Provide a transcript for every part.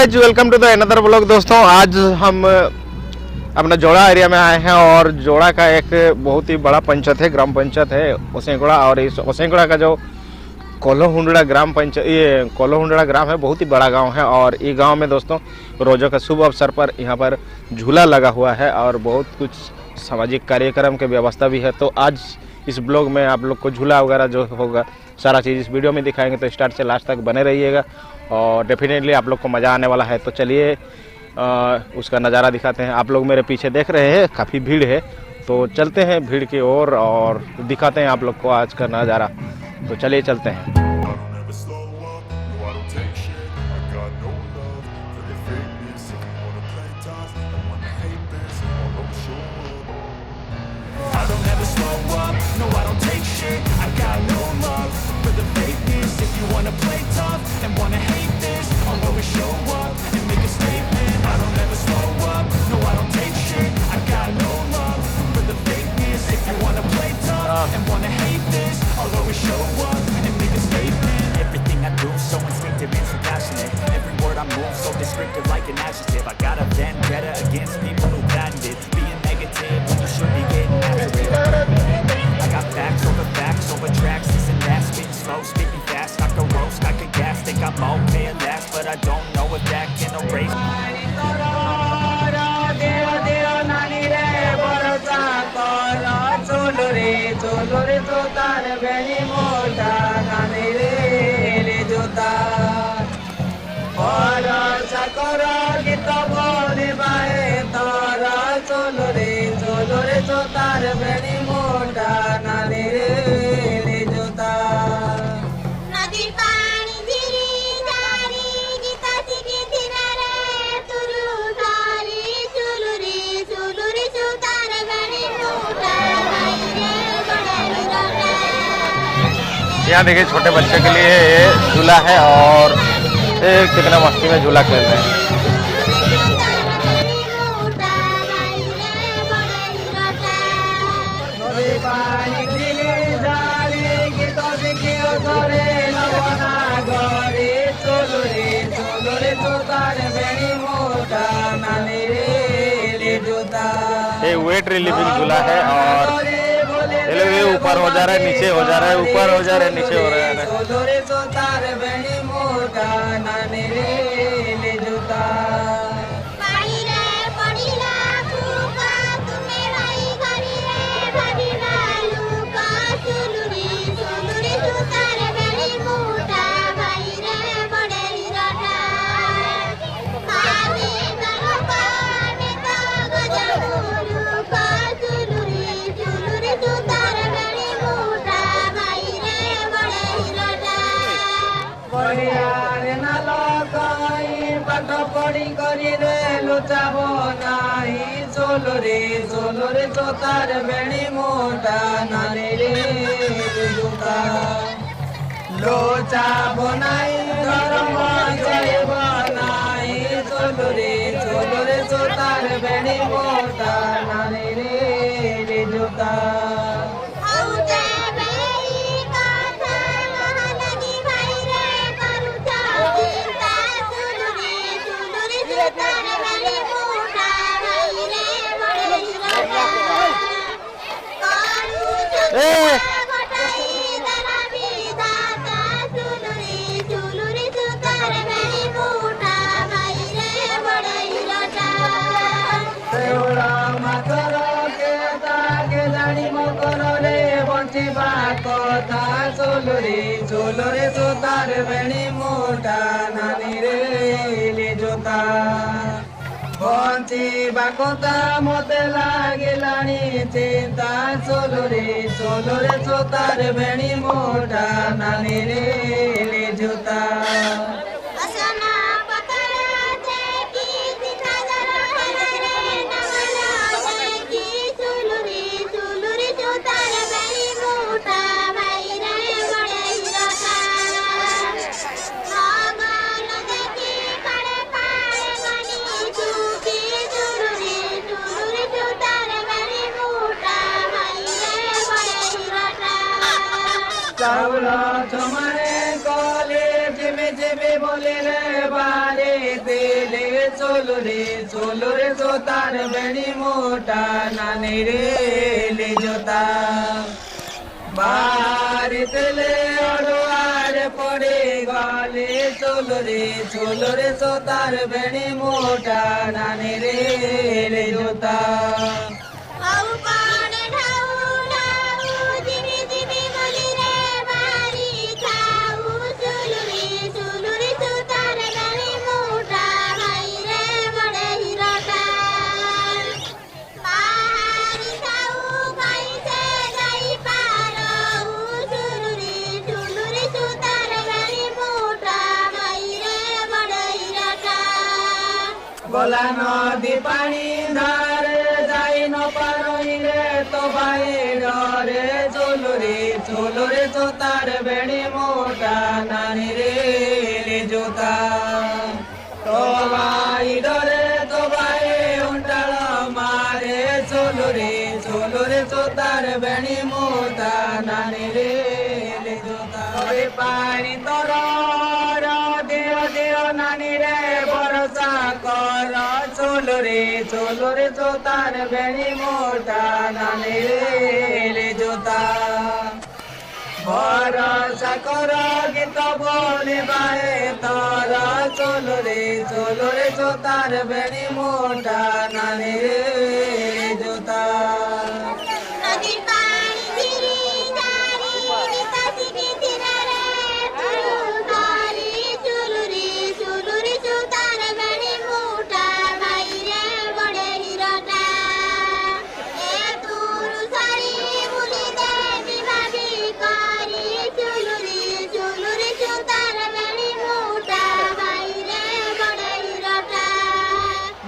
Guys, welcome to the another blog. दोस्तों, आज हम अपना जोड़ा एरिया में आए हैं और जोड़ा का एक बहुत ही बड़ा पंचायत है, ग्राम पंचायत है ओसेंगुड़ा। और इस ओसेंगुड़ा का जो कोल्होहुंडड़ा ग्राम पंचायत, ये कोल्होहुंडड़ा ग्राम है, बहुत ही बड़ा गांव है। और ये गांव में दोस्तों रोज़ों का शुभ अवसर पर यहाँ पर झूला लगा हुआ है और बहुत कुछ सामाजिक कार्यक्रम की व्यवस्था भी है। तो आज इस ब्लॉग में आप लोग को झूला वगैरह जो होगा सारा चीज़ इस वीडियो में दिखाएंगे, तो स्टार्ट से लास्ट तक बने रहिएगा और डेफिनेटली आप लोग को मज़ा आने वाला है। तो चलिए उसका नज़ारा दिखाते हैं। आप लोग मेरे पीछे देख रहे हैं काफ़ी भीड़ है, तो चलते हैं भीड़ की ओर और दिखाते हैं आप लोग को आज का नज़ारा। तो चलिए चलते हैं। And wanna hate this, I'll always show up and make a statement. Everything I do so instinctive and so passionate. Every word I move so descriptive like an adjective. I got a vendetta against people who patented being negative when you should be getting after it. I got facts over tracks, this and that. Spitting slow, spitting fast, I can roast, I can gas. Think I'm okay at last, but I don't know if that can erase. चलो रे जोतार बेनी मोटा नानी रे जोता और साकर गीत बोली बाए तारा चलो रे जोतार बेनी मोटा नानी रे जोता नदी पानी धीरे जारी गीता सिगे दिनारे तुरु धारी चुलु रे जोतार बेनी मोटा यहाँ देखिए छोटे बच्चे के लिए झूला है और कितना मस्ती में झूला खेल रहे हैं। ये वेट रिलीविंग झूला है और ये ऊपर हो जा रहा है, नीचे हो जा रहा है, ऊपर हो जा रहा है, नीचे हो रहा है। चलो रे जोतार बेणी मोटा नानी रे जोता लोचा बनाई धर्म जय बनाई चलो रे जोतार बेणी मोटा नानी रे जोता चलो रे जोतार बेणी मोटा नानी रे जोता बंची बाकोता मते लागेलानी चिंता चलो रे जोतार बेणी मोटा नानी रे जोता चावला तुम्हारे कॉलेज में जेबे बोले रे बारे दे চুলো রে জোতার বেড়ি মোটা নানি রে লে জোতা বাড়িতে লে অড়ুয়ার পড়ে গলে চুলো রে জোতার বেড়ি মোটা নানি রে লে জোতা আউ পাড়ে ঢাউ ঢাউ জিবি জিবি বলি রে বাড়ি খাউ চুলুরি সুতার গাড়ি মোটা ভাই রে বড়ে হিরোটা বাড়ি খাউ গাইছে গাই পারৌ চুলুরি সুতার গাড়ি মোটা ভাই রে বড়ে হিরোটা গলা নদী পানি ধারে যাই ন পারই রে তো ভাই ডরে চলো রে জোতার বেড়ি মোটা নানি রে লে জোতা তো ভাই ডরে তো ভাই উল্টাল মারে চলো রে জোতার বেড়ি মোটা নানি রে লে জোতা পানি তোর দেও নানি রে ভরসা কর চলো রে জোতার বেড়ি মোটা নানি রে লে জোতা ভরসা কর গীত বলে বাহে তোর চলো রে জোতার বেড়ি মোটা নানি রে লে জোতা নদীর পানি ঝিরি ঝারি নিতাসি গিথিরারে তুলুধারি চুলুরি সুতার বেড়ি মোটা ভাই রে বড়ে হিরোটা এ তুরু সারি বুলি দেবি ভাবি করি চুলুরি সুতার বেড়ি মোটা ভাই রে বড়ে হিরোটা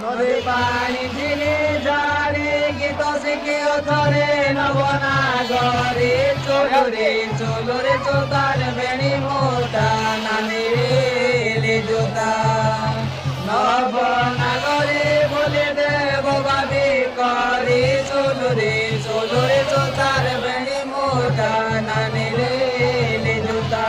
নদী পানি ঝিলি ঝাড়ি গীত শিখে ধরে নবনা ঘরে চলো রে জোতার বেড়ি মোটা নানি রে লে জোতা নবনা ঘরে বলে দেব ভাবি করে চলো রে জোতার বেড়ি মোটা নানি রে লে জোতা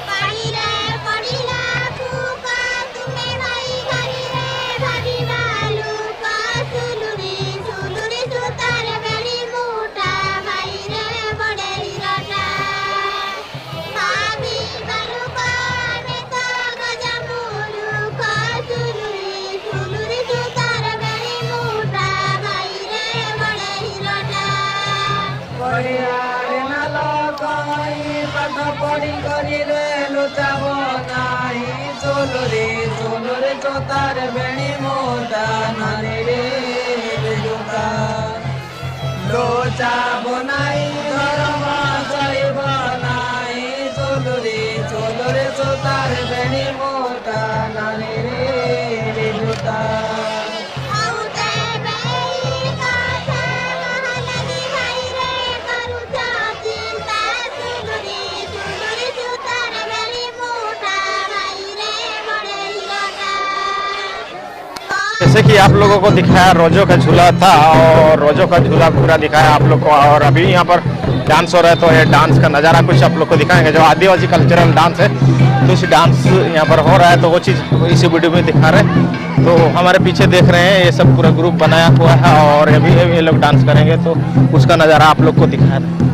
পানি রে পড়িলা কুকা তুমি ভাই ঘরে রে ভাবি বালুকা চুলুরি সুতার বেড়ি মোটা ভাই রে বড়ে হিরোটা ভাবি বালুকা আমি তো গজা মুলুকা চুলুরি সুতার বেড়ি মোটা ভাই রে বড়ে হিরোটা পড়িয়ারে নাল কই পাঠ পড়ি করি রে লুচাব নাই চলো রে জোতার বেড়ি মোটা নানি রে জোতা লোচাব নাই ধর্ম চাইব নাই চলো রে জোতার বেড়ি মোটা নানি রে জোতা আউতে বেই কথা মহানদী ভাই রে করুছা চিন্তা চুলুরি সুতার বেড়ি মোটা ভাই রে বড়ে হিরোটা जैसे कि आप लोगों को दिखाया रोजो का झूला था और रोजो का झूला पूरा दिखाया आप लोग को और अभी यहाँ पर डांस हो रहा है तो ये डांस का नज़ारा कुछ आप लोग को दिखाएंगे जो आदिवासी कल्चरल डांस है तो इस डांस यहाँ पर हो रहा है तो वो चीज़ इसी वीडियो में दिखा रहे हैं तो हमारे पीछे देख रहे हैं ये सब पूरा ग्रुप बनाया हुआ है और अभी ये लोग डांस करेंगे तो उसका नज़ारा आप लोग को दिखा रहे हैं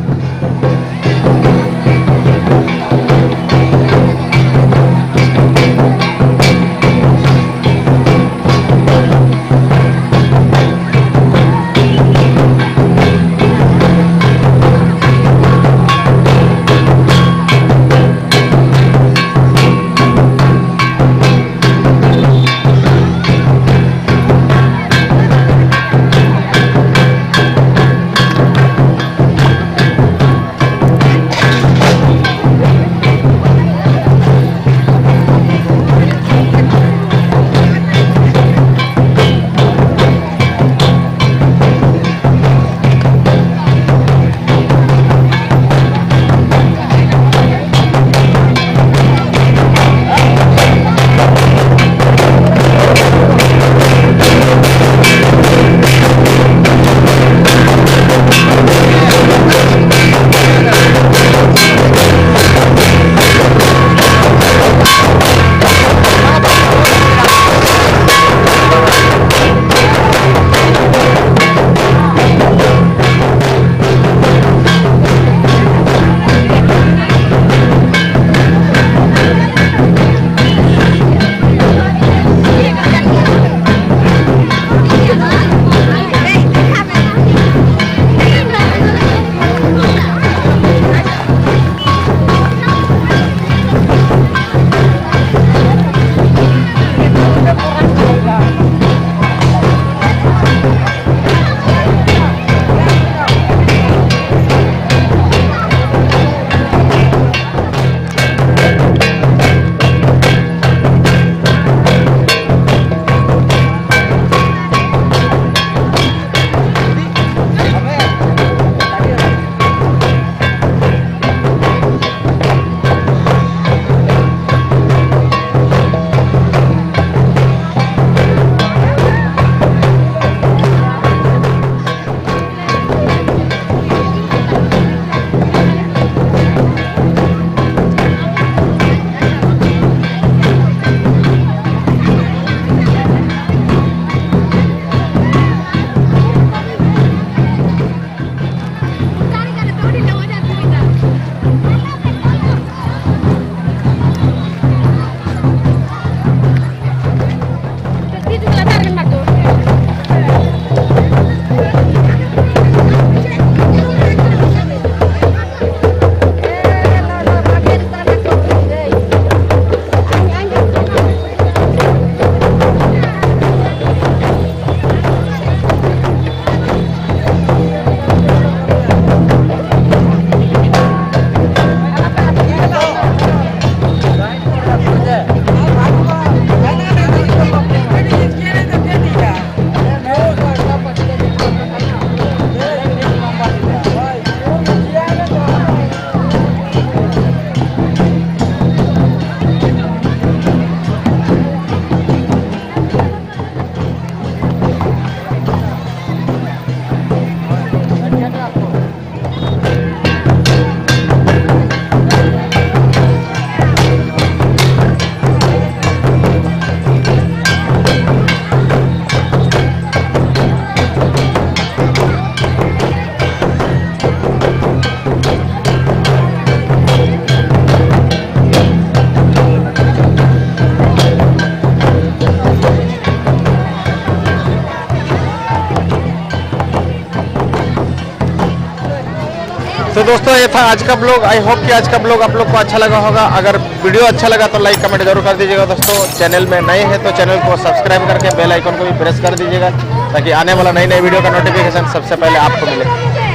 तो दोस्तों ये था आज का ब्लॉग। आई होप कि आज का ब्लॉग आप लोग को अच्छा लगा होगा। अगर वीडियो अच्छा लगा तो लाइक कमेंट जरूर कर दीजिएगा दोस्तों। चैनल में नए हैं तो चैनल को सब्सक्राइब करके बेल आइकन को भी प्रेस कर दीजिएगा ताकि आने वाला नई नई वीडियो का नोटिफिकेशन सबसे पहले आपको मिले।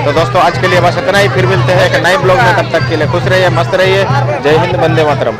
तो दोस्तों आज के लिए बस इतना ही, फिर मिलते हैं एक नए ब्लॉग में। तब तक के लिए खुश रहिए, मस्त रहिए। जय हिंद, वंदे मातरम।